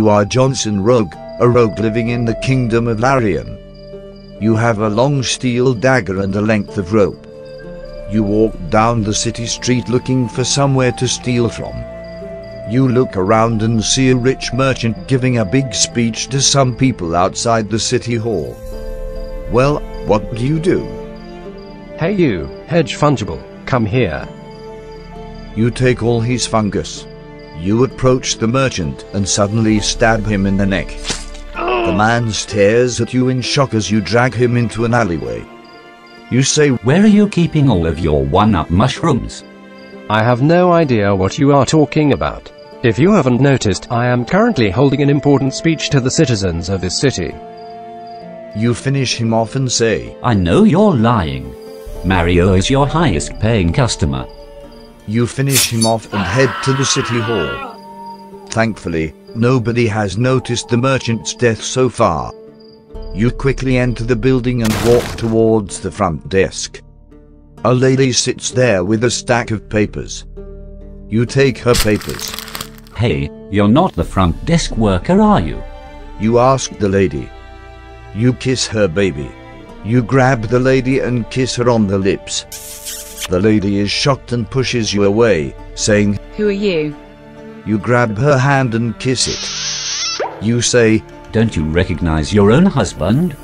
You are Johnson Rogue, a rogue living in the kingdom of Larian. You have a long steel dagger and a length of rope. You walk down the city street looking for somewhere to steal from. You look around and see a rich merchant giving a big speech to some people outside the city hall. Well, what do you do? Hey you, hedge fungible, come here. You take all his fungus. You approach the merchant and suddenly stab him in the neck. The man stares at you in shock as you drag him into an alleyway. You say, "Where are you keeping all of your one-up mushrooms?" I have no idea what you are talking about. If you haven't noticed, I am currently holding an important speech to the citizens of this city. You finish him off and say, "I know you're lying. Mario is your highest paying customer." You finish him off and head to the city hall. Thankfully, nobody has noticed the merchant's death so far. You quickly enter the building and walk towards the front desk. A lady sits there with a stack of papers. You take her papers. "Hey, you're not the front desk worker, are you?" You ask the lady. You kiss her baby. You grab the lady and kiss her on the lips. The lady is shocked and pushes you away, saying, "Who are you?" You grab her hand and kiss it. You say, "Don't you recognize your own husband?"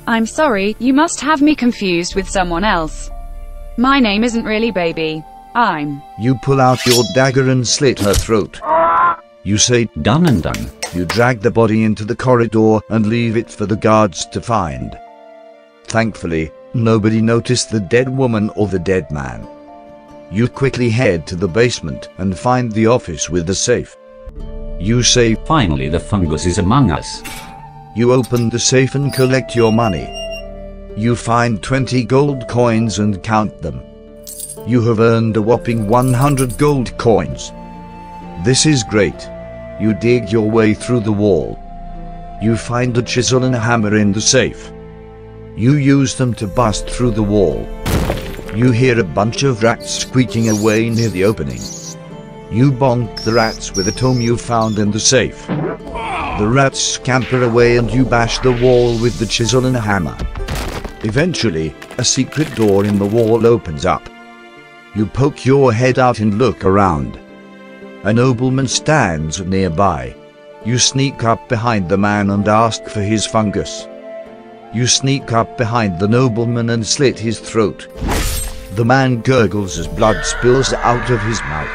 "I'm sorry, you must have me confused with someone else. My name isn't really Baby. I'm..." You pull out your dagger and slit her throat. You say, "Done and done." You drag the body into the corridor and leave it for the guards to find. Thankfully, nobody noticed the dead woman or the dead man. You quickly head to the basement and find the office with the safe. You say, "Finally the fungus is among us." You open the safe and collect your money. You find 20 gold coins and count them. You have earned a whopping 100 gold coins. This is great. You dig your way through the wall. You find a chisel and a hammer in the safe. You use them to bust through the wall. You hear a bunch of rats squeaking away near the opening. You bonk the rats with a tome you found in the safe. The rats scamper away and you bash the wall with the chisel and hammer. Eventually, a secret door in the wall opens up. You poke your head out and look around. A nobleman stands nearby. You sneak up behind the man and ask for his fungus. You sneak up behind the nobleman and slit his throat. The man gurgles as blood spills out of his mouth.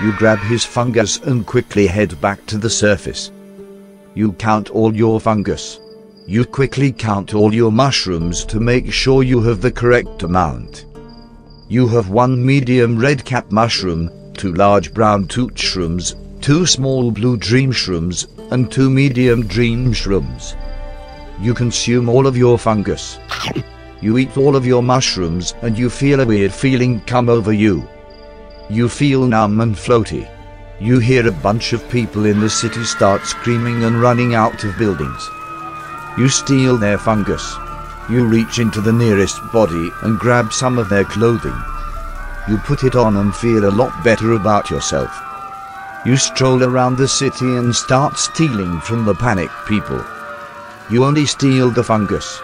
You grab his fungus and quickly head back to the surface. You count all your fungus. You quickly count all your mushrooms to make sure you have the correct amount. You have 1 medium red cap mushroom, 2 large brown toot shrooms, 2 small blue dream shrooms, and 2 medium dream shrooms. You consume all of your fungus. You eat all of your mushrooms and you feel a weird feeling come over you. You feel numb and floaty. You hear a bunch of people in the city start screaming and running out of buildings. You steal their fungus. You reach into the nearest body and grab some of their clothing. You put it on and feel a lot better about yourself. You stroll around the city and start stealing from the panicked people. You only steal the fungus.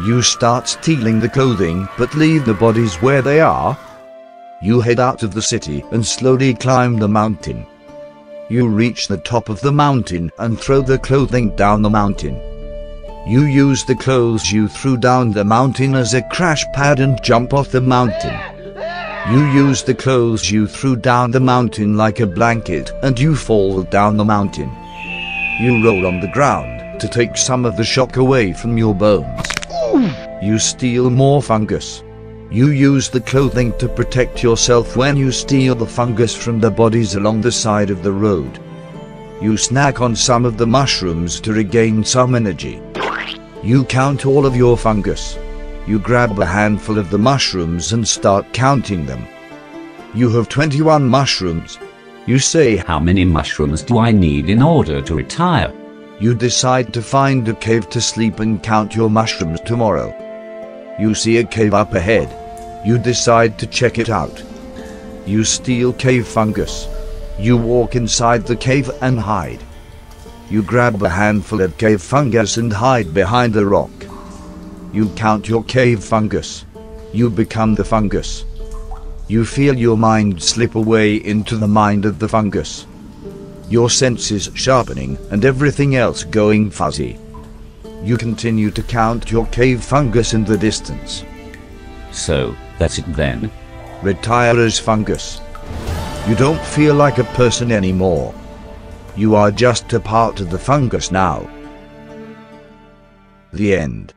You start stealing the clothing but leave the bodies where they are. You head out of the city and slowly climb the mountain. You reach the top of the mountain and throw the clothing down the mountain. You use the clothes you threw down the mountain as a crash pad and jump off the mountain. You use the clothes you threw down the mountain like a blanket and you fall down the mountain. You roll on the ground to take some of the shock away from your bones. You steal more fungus. You use the clothing to protect yourself when you steal the fungus from the bodies along the side of the road. You snack on some of the mushrooms to regain some energy. You count all of your fungus. You grab a handful of the mushrooms and start counting them. You have 21 mushrooms. You say, "How many mushrooms do I need in order to retire?" You decide to find a cave to sleep and count your mushrooms tomorrow. You see a cave up ahead. You decide to check it out. You steal cave fungus. You walk inside the cave and hide. You grab a handful of cave fungus and hide behind the rock. You count your cave fungus. You become the fungus. You feel your mind slip away into the mind of the fungus. Your senses sharpening and everything else going fuzzy. You continue to count your cave fungus in the distance. So, that's it then? Retire as fungus. You don't feel like a person anymore. You are just a part of the fungus now. The end.